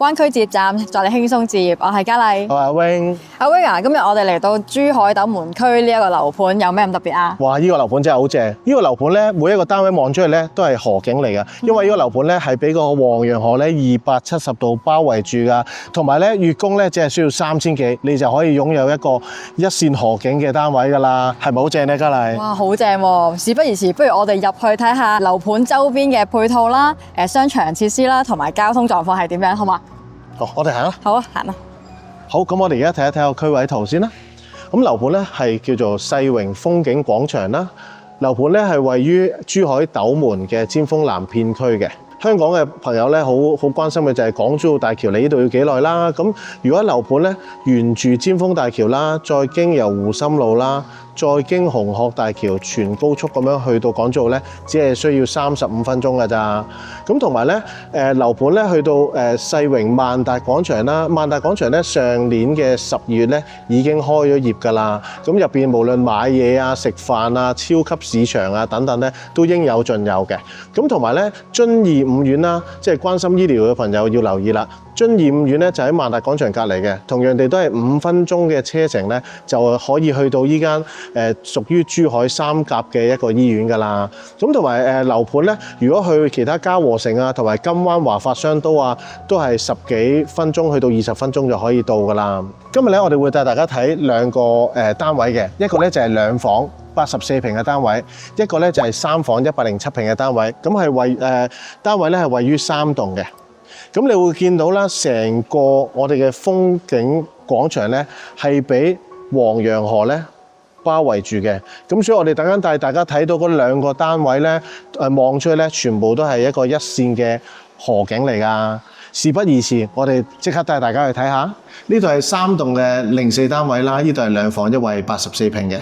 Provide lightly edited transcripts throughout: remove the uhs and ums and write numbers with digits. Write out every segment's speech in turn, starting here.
灣區置業站，助你輕鬆置業。我係嘉麗，我係阿 Wing。阿 Wing 啊，今日我哋嚟到珠海斗門區呢一個樓盤，有咩咁特別啊？哇！呢個樓盤真係好正。呢個樓盤咧，每一個單位望出去咧都係河景嚟㗎。因為呢個樓盤咧係俾個黃楊河咧270度包圍住㗎，同埋咧月供咧只係需要3000幾，你就可以擁有一個一線河景嘅單位㗎啦。係咪好正咧，嘉麗？哇，好正喎！事不宜遲，不如我哋入去睇下樓盤周邊嘅配套啦、商場設施啦，同埋交通狀況係點樣，好嘛？好，我哋行啦。好啊，行啊！好，咁我哋而家睇一睇個區位圖先啦。咁樓盤咧係叫做世榮風景廣場啦。樓盤咧係位於珠海斗門嘅尖峰南片區嘅。香港嘅朋友咧好關心嘅就係港珠澳大橋嚟呢度要幾耐啦。咁如果樓盤咧沿住尖峰大橋啦，再經由湖心路啦，再經紅鶴大橋全高速咁樣去到港珠澳咧，只係需要35分鐘㗎咋。咁同埋咧，樓盤咧去到世榮萬達廣場啦，萬達廣場咧上年嘅12月咧已經開咗業㗎啦。咁入邊無論買嘢啊、食飯啊、超級市場啊等等咧，都應有盡有嘅。咁同埋咧，遵義五院啦，即係關心醫療嘅朋友要留意啦。遵義五院咧就喺萬達廣場隔離嘅，同樣地都係5分鐘嘅車程咧，就可以去到依間屬於珠海三甲嘅一個醫院㗎啦。咁同埋樓盤咧，如果去其他嘉禾城啊，同埋金灣華發商都啊，都係10幾分鐘去到20分鐘就可以到㗎啦。今日咧，我哋會帶大家睇兩個單位嘅，一個咧就係2房84平嘅單位，一個咧就係3房107平嘅單位。咁係單位咧係位於3棟嘅。咁你會見到啦，成個我哋嘅風景廣場咧係俾黃楊河咧包圍住嘅。咁所以我哋等間帶大家睇到嗰兩個單位咧，望出去咧，全部都係一個一線嘅河景嚟㗎。事不宜遲，我哋即刻帶大家去睇下。呢度係3棟嘅04單位啦，呢度係2房1衛84平嘅。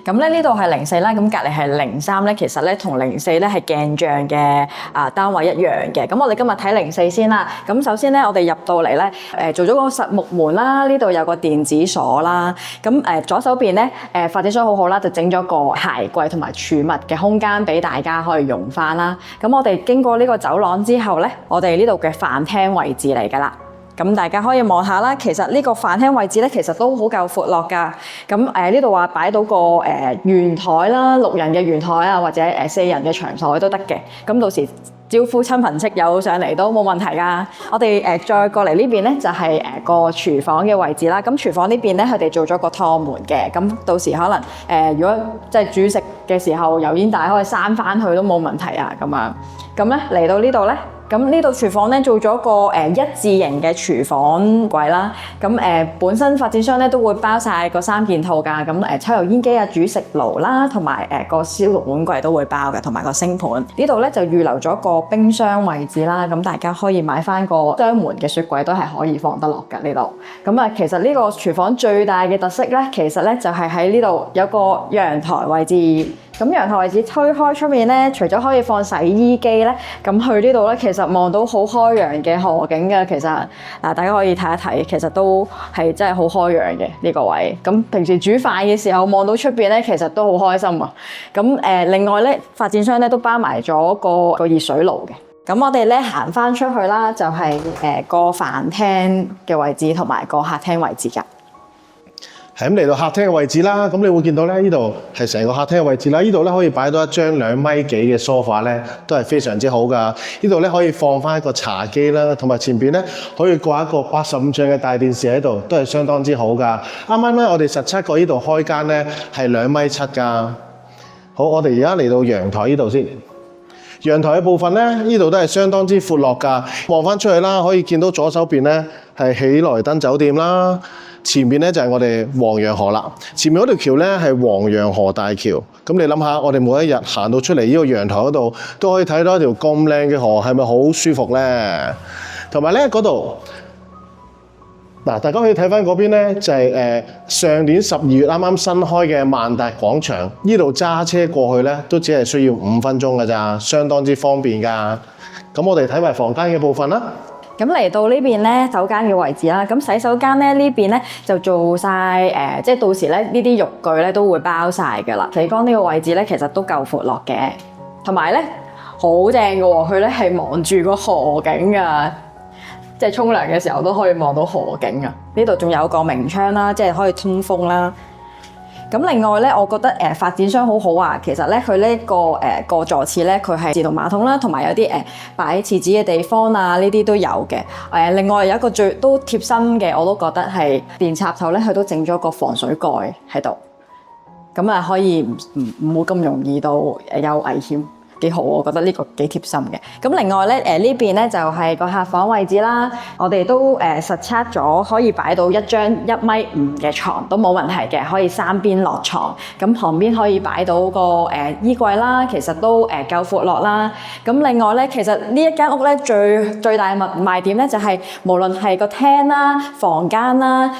咁咧呢度係04啦，咁隔離係03咧，其實咧同04咧係鏡像嘅單位一樣嘅。咁我哋今日睇04先啦。咁首先咧，我哋入到嚟咧，做咗個實木門啦，呢度有個電子鎖啦。咁左手邊咧，發展商好好啦，就整咗個鞋櫃同埋儲物嘅空間俾大家可以用翻啦。咁我哋經過呢個走廊之後咧，我哋呢度嘅飯廳位置嚟㗎啦。咁大家可以望下啦，其實呢個飯廳位置咧，其實都好夠闊落㗎。咁呢度話擺到個圓台啦，6人嘅圓台啊，或者4人嘅長台都得嘅。咁到時招呼親朋戚友上嚟都冇問題㗎。我哋再過嚟呢邊咧，就係個廚房嘅位置啦。咁廚房呢邊咧，佢哋做咗個趟門嘅。咁到時可能如果即係煮食嘅時候，油煙大可以閂翻去都冇問題啊。咁樣咁咧嚟到呢度咧。咁呢度廚房咧做咗個一字型嘅廚房櫃啦。咁本身發展商咧都會包晒個3件套㗎。咁抽油煙機啊、煮食爐啦，同埋個燒肉碗櫃都會包嘅，同埋個星盤。呢度咧就預留咗個冰箱位置啦。咁大家可以買翻個雙門嘅雪櫃都係可以放得落㗎呢度。咁其實呢個廚房最大嘅特色咧，其實咧就係喺呢度有個陽台位置。咁陽台位置推開出面咧，除咗可以放洗衣機咧，咁去呢度咧，其實望到好開揚嘅河景嘅。其實大家可以睇一睇，其實都係真係好開揚嘅呢個位。咁平時煮飯嘅時候望到出邊咧，其實都好開心啊。咁另外咧，發展商咧都包埋咗個熱水爐嘅。咁我哋咧行翻出去啦，就係個飯廳嘅位置同埋個客廳位置㗎。係咁嚟到客廳嘅位置啦，咁你會見到咧，呢度係成個客廳嘅位置啦。呢度咧可以擺到一張2米幾嘅梳化咧，都係非常之好㗎。呢度咧可以放翻一個茶几啦，同埋前邊咧可以掛一個85吋嘅大電視喺度，都係相當之好㗎。啱啱咧我哋實測過呢度開間咧係2.7米㗎。好，我哋而家嚟到陽台呢度先。陽台嘅部分咧，呢度都係相當之闊落㗎。望翻出去啦，可以見到左手邊咧係喜來登酒店啦。前面咧就係我哋黃楊河啦，前面嗰條橋咧係黃楊河大橋。咁你諗下，我哋每一日行到出嚟呢個陽台嗰度，都可以睇到一條咁靚嘅河，係咪好舒服咧？同埋咧嗰度，嗱，大家可以睇翻嗰邊咧，就係上年12月啱啱新開嘅萬達廣場。呢度揸車過去咧，都只係需要5分鐘㗎咋，相當之方便㗎。咁我哋睇埋房間嘅部分啦。咁嚟到呢邊咧，手間嘅位置啦。咁洗手間咧呢邊咧就做晒即係到時咧呢啲浴具咧都會包晒㗎啦。洗缸呢個位置咧其實都夠闊落嘅，同埋咧好正嘅喎，佢咧係望住個河景㗎。即係沖涼嘅時候都可以望到河景啊！呢度仲有個明窗啦，即係可以通風啦。咁另外咧，我覺得發展商好好啊。其實咧，佢呢個座廁咧，佢係自動馬桶啦，同埋有啲擺廁紙嘅地方啊，呢啲都有嘅。另外有一個最都貼身嘅，我都覺得係電插頭咧，佢都整咗個防水蓋喺度，咁啊可以唔會咁容易到有危險。幾好，我覺得呢個幾貼心嘅。咁另外咧，呢邊咧就係個客房位置啦。我哋都實測咗，可以擺到一張1.5米嘅床都冇問題嘅，可以三邊落床。咁旁邊可以擺到個衣櫃啦，其實都夠闊落啦。咁另外咧，其實呢一間屋咧最大嘅賣點咧就係無論係個廳啦、房間啦。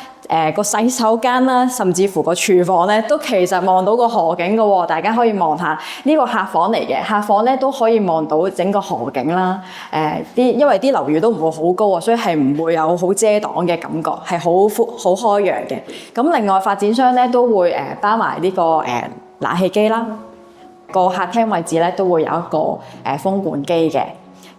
個洗手間啦，甚至乎個廚房咧，都其實望到個河景嘅喎。大家可以望下呢個客房嚟嘅，客房咧都可以望到整個河景啦。因為啲樓宇都唔會好高啊，所以係唔會有好遮擋嘅感覺，係好寬好開揚嘅。咁另外發展商咧都會包埋呢個冷氣機啦，個客廳位置咧都會有一個風管機嘅。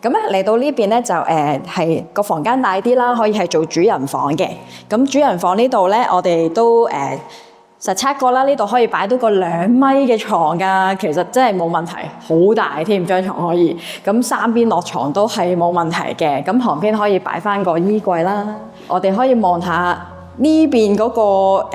咁咧嚟到呢邊咧就係個房間大啲啦，可以係做主人房嘅。咁主人房呢度咧，我哋都實測過啦，呢度可以擺到個2米嘅床㗎，其實真係冇問題，好大添張床可以。咁三邊落床都係冇問題嘅。咁旁邊可以擺翻個衣櫃啦。我哋可以望下呢邊嗰個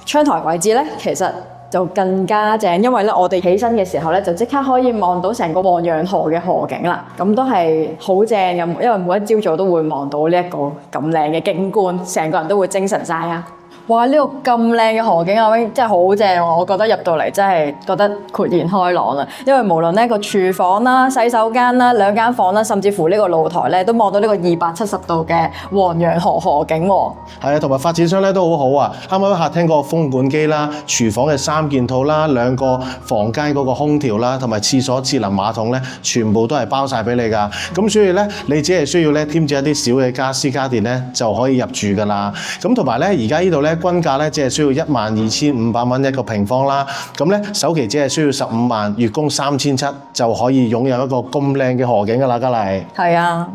窗台位置咧，其實就更加正，因為咧我哋起身嘅時候咧，就即刻可以望到成個黃楊河嘅河景啦。咁都係好正嘅，因為每一朝早都會望到呢一個咁靚嘅景觀，成個人都會精神晒啊！哇！呢個咁靚嘅河景啊，真係好正喎！我覺得入到嚟真係覺得豁然開朗啊！因為無論呢個廚房啦、洗手間啦、2間房啦，甚至乎呢個露台咧，都望到呢個270度嘅黃楊河河景喎。係啊，同埋發展商咧都好好啊！啱啱客廳嗰個風管機啦、廚房嘅3件套啦、2個房間嗰個空調啦，同埋廁所智能馬桶咧，全部都係包晒俾你㗎。咁所以咧，你只係需要咧添置一啲小嘅家私家電咧，就可以入住㗎啦。咁同埋咧，而家呢度咧均價咧只係需要12,500蚊一個平方啦。咁咧首期只係需要15萬，月供3,700就可以擁有一個咁靚嘅河景㗎啦，嘉麗。係啊。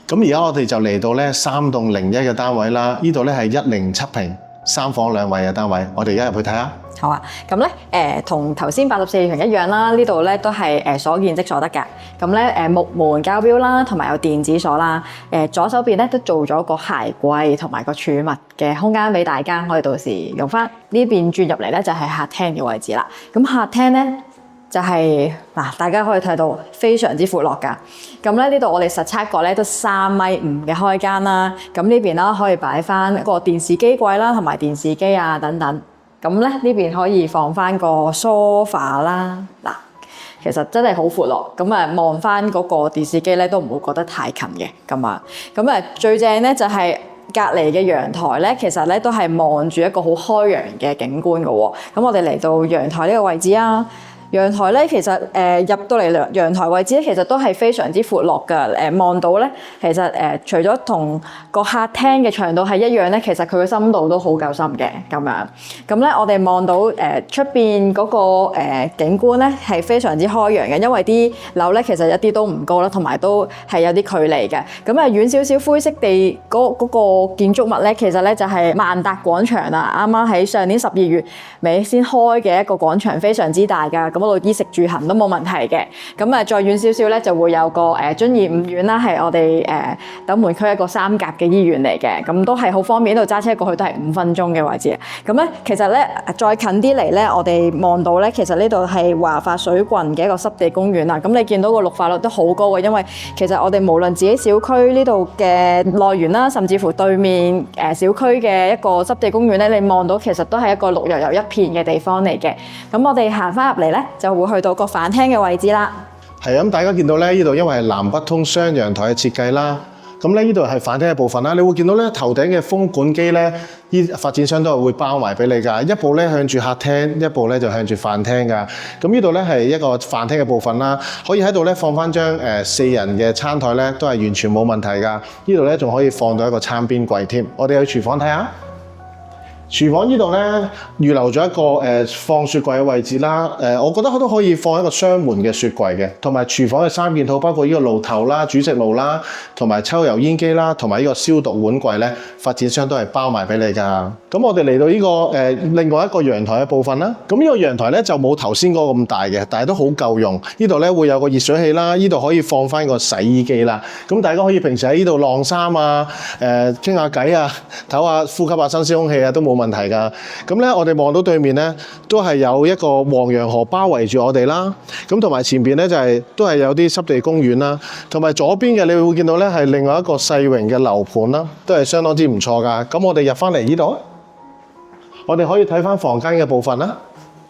咁而家我哋就嚟到咧3棟01嘅單位啦，呢度咧係107平3房2衛嘅單位，我哋而家入去睇下。好啊，咁咧同頭先84平一樣啦，呢度咧都係所見即所得㗎。咁咧木門交標啦，同埋有電子鎖啦。左手邊咧都做咗個鞋櫃同埋個儲物嘅空間俾大家，可以到時用翻。呢邊轉入嚟咧就係客廳嘅位置啦。咁客廳咧就係大家可以睇到非常之闊落㗎。咁咧呢度我哋實測過咧都3.5米嘅開間啦。咁呢邊啦可以擺翻個電視機櫃啦，同埋電視機啊等等。咁咧呢邊可以放翻個 sofa 啦。嗱，其實真係好闊落。咁望翻嗰個電視機咧都唔會覺得太近嘅咁啊。咁最正咧就係隔離嘅陽台咧，其實咧都係望住一個好開揚嘅景觀㗎喎。咁我哋嚟到陽台呢個位置啊。陽台咧，其實入到嚟陽台位置咧，其實都係非常之闊落㗎。望到咧，其實除咗同個客廳嘅長度係一樣咧，其實佢嘅深度都好夠深嘅咁樣。咁咧，我哋望到出邊嗰個景觀咧係非常之開揚嘅，因為啲樓咧其實一啲都唔高啦，同埋都係有啲距離嘅。咁遠少少灰色地嗰個建築物咧，其實咧就係萬達廣場啦。啱啱喺上年12月尾先開嘅一個廣場，非常之大㗎。嗰度衣食住行都冇問題嘅。咁再遠少少咧，就會有個遵義五院啦，係我哋斗門區一個3甲嘅醫院嚟嘅。咁都係好方便，呢度揸車過去都係5分鐘嘅位置。咁咧，其實咧再近啲嚟咧，我哋望到咧，其實呢度係華發水郡嘅一個濕地公園啦。咁你見到個綠化率都好高嘅，因為其實我哋無論自己小區呢度嘅內園啦，甚至乎對面小區嘅一個濕地公園咧，你望到其實都係一個綠油油一片嘅地方嚟嘅。咁我哋行翻入嚟咧，就會去到個飯廳嘅位置啦。係咁，大家見到咧，呢度因為係南北通雙陽台嘅設計啦，咁咧呢度係飯廳嘅部分啦。你會見到咧頭頂嘅風管機咧，發展商都係會包埋俾你㗎。一部咧向住客廳，一部咧就向住飯廳㗎。咁呢度咧係一個飯廳嘅部分啦，可以喺度咧放翻張4人嘅餐台咧，都係完全冇問題㗎。呢度咧仲可以放到一個餐邊櫃添。我哋去廚房睇下。廚房呢度咧預留咗一個放雪櫃嘅位置啦，我覺得都可以放一個雙門嘅雪櫃嘅，同埋廚房嘅三件套，包括呢個爐頭啦、煮食爐啦，同埋抽油煙機啦，同埋呢個消毒碗櫃咧，發展商都係包埋俾你㗎。咁我哋嚟到呢個另外一個陽台嘅部分啦，咁呢個陽台咧就冇頭先嗰個咁大嘅，但係都好夠用。呢度咧會有個熱水器啦，呢度可以放翻個洗衣機啦。咁大家可以平時喺呢度晾衫啊、傾下偈啊、唞下呼吸下新鮮空氣啊，都冇問題㗎。咁咧我哋望到對面咧都係有一個黃楊河包圍住我哋啦。咁同埋前邊咧就係都係有啲濕地公園啦。同埋左邊嘅你會見到咧係另外一個世榮嘅樓盤啦，都係相當之唔錯㗎。咁我哋入翻嚟呢度，我哋可以睇翻房間嘅部分啦。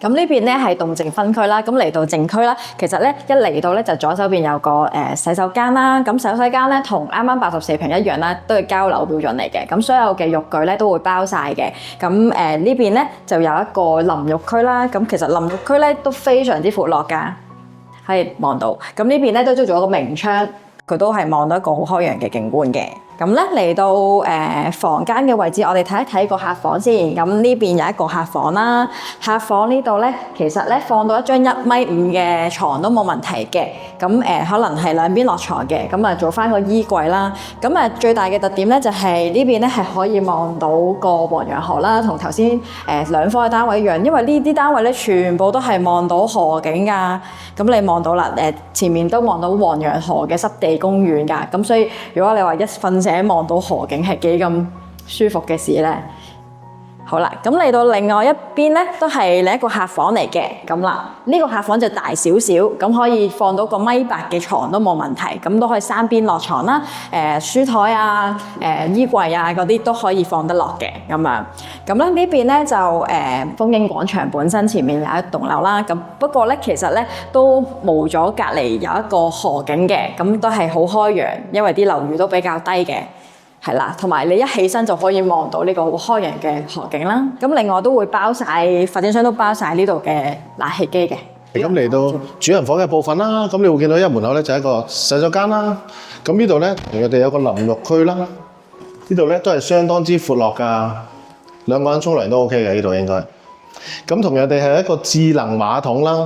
咁呢邊咧係動靜分區啦，咁嚟到靜區啦，其實咧一嚟到咧就左手邊有個洗手間啦，咁洗手間咧同啱啱84平一樣啦，都係交樓標準嚟嘅，咁所有嘅浴具咧都會包晒嘅，咁呢邊咧就有一個淋浴區啦，咁其實淋浴區咧都非常之闊落㗎，可以望到，咁呢邊咧都租咗一個明窗，佢都係望到一個好開揚嘅景觀嘅。咁咧嚟到房間嘅位置，我哋睇一睇個客房先。咁呢邊有一個客房啦，客房呢度咧其實咧放到一張1.5米嘅床都冇問題嘅。咁可能係兩邊落床嘅，咁啊做翻個衣櫃啦。咁啊最大嘅特點咧就係呢邊咧係可以望到個黃楊河啦，同頭先兩房嘅單位一樣，因為呢啲單位咧全部都係望到河景㗎。咁你望到啦，前面都望到黃楊河嘅濕地公園㗎。咁所以如果你話一瞓醒望到河景係幾咁舒服嘅事咧。好啦，咁嚟到另外一邊咧，都係另一個客房嚟嘅。咁啦，呢個客房就大少少，咁可以放到個1.8米嘅床都冇問題，咁都可以三邊落床啦。書台啊、衣櫃啊嗰啲都可以放得落嘅咁樣。咁咧呢邊咧就風景廣場本身前面有一棟樓啦。咁不過咧其實咧都冇咗隔離有一個河景嘅，咁都係好開揚，因為啲樓宇都比較低嘅。係啦，同埋你一起身就可以望到呢個好開揚嘅河景啦。咁另外都會包晒，發展商都包晒呢度嘅冷氣機嘅。咁嚟到主人房嘅部分啦，咁你會見到一門口咧就係一個洗手間啦。咁呢度咧同我哋有個淋浴區啦。呢度咧都係相當之闊落㗎，兩個人沖涼都 OK 嘅，呢度應該。咁同樣地係一個智能馬桶啦。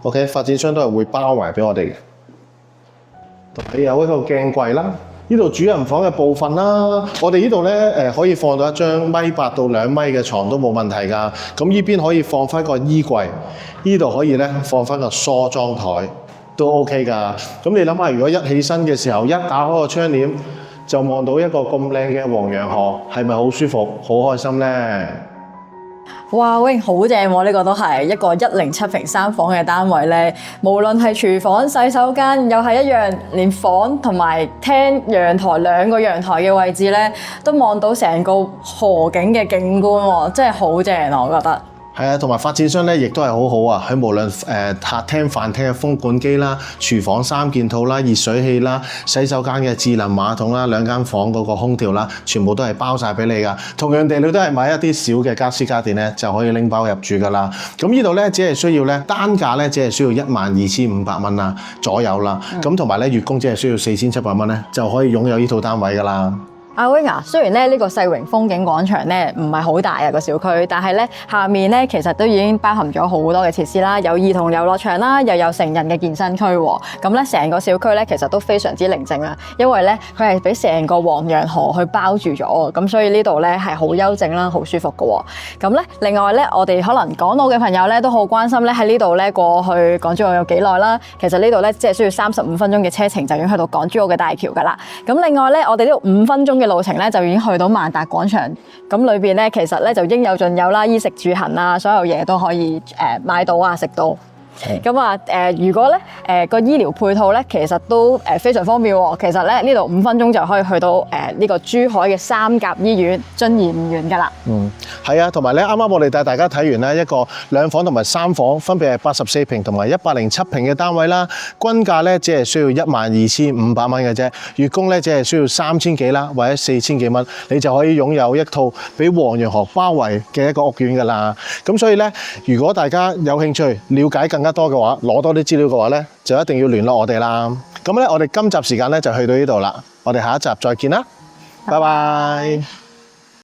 OK， 發展商都係會包埋俾我哋嘅。同你有一個鏡櫃啦。呢度主人房嘅部分啦，我哋呢度咧可以放到一張1.8米到2米嘅床都冇問題㗎。咁呢邊可以放翻個衣櫃，呢度可以咧放翻個梳妝台都 OK 㗎。咁你諗下，如果一起身嘅時候一打開個窗簾，就望到一個咁靚嘅黃楊河，係咪好舒服、好開心咧？哇喂，好正喎！呢個都係一個107平3房嘅單位咧，無論係廚房、洗手間，又係一樣，連房同埋廳、陽台兩個陽台嘅位置咧，都望到成個河景嘅景觀喎，真係好正啊！我覺得。係啊，同埋發展商咧，亦都係好好啊！佢無論客廳、飯廳嘅風管機啦、廚房三件套啦、熱水器啦、洗手間嘅智能馬桶啦、兩間房嗰個空調啦，全部都係包晒俾你噶。同樣地，你都係買一啲小嘅家私家電咧，就可以拎包入住噶啦。咁呢度咧，只係需要咧單價咧，只係需要12,500蚊啊左右啦。咁同埋咧，月供只係需要4,700蚊咧，就可以擁有呢套單位噶啦。阿 Wing 啊，雖然咧呢個世榮風景廣場咧唔係好大啊個小區，但係咧下面咧其實都已經包含咗好多嘅設施啦，有兒童遊樂場啦，又有成人嘅健身區喎。咁咧成個小區咧其實都非常之寧靜啦，因為咧佢係俾成個黃楊河去包住咗，咁所以呢度咧係好幽靜啦，好舒服嘅喎。咁咧另外咧，我哋可能港島嘅朋友咧都好關心咧喺呢度咧過去港珠澳有幾耐啦。其實呢度咧即係需要35分鐘嘅車程就已經去到港珠澳嘅大橋㗎啦。咁另外咧，我哋呢度5分鐘嘅路程咧就已經去到萬達廣場，咁裏邊咧其實咧就應有盡有啦，衣食住行啊，所有嘢都可以買到啊，食到。咁啊如果咧個醫療配套咧，其實都非常方便喎。其實咧呢度5分鐘就可以去到呢個珠海嘅三甲醫院，津怡唔遠㗎啦。係啊，同埋咧啱啱我哋帶大家睇完咧一個2房同埋3房，分別係84平同埋107平嘅單位啦。均價咧只係需要12,500蚊嘅啫，月供咧只係需要3,000幾啦，或者4,000幾蚊，你就可以擁有一套俾黃楊河包圍嘅一個屋苑㗎啦。咁所以咧，如果大家有興趣了解更加多嘅話，攞多啲資料嘅話咧，就一定要聯絡我哋啦。咁咧，我哋今集時間咧就去到呢度啦，我哋下一集再見啦，拜拜。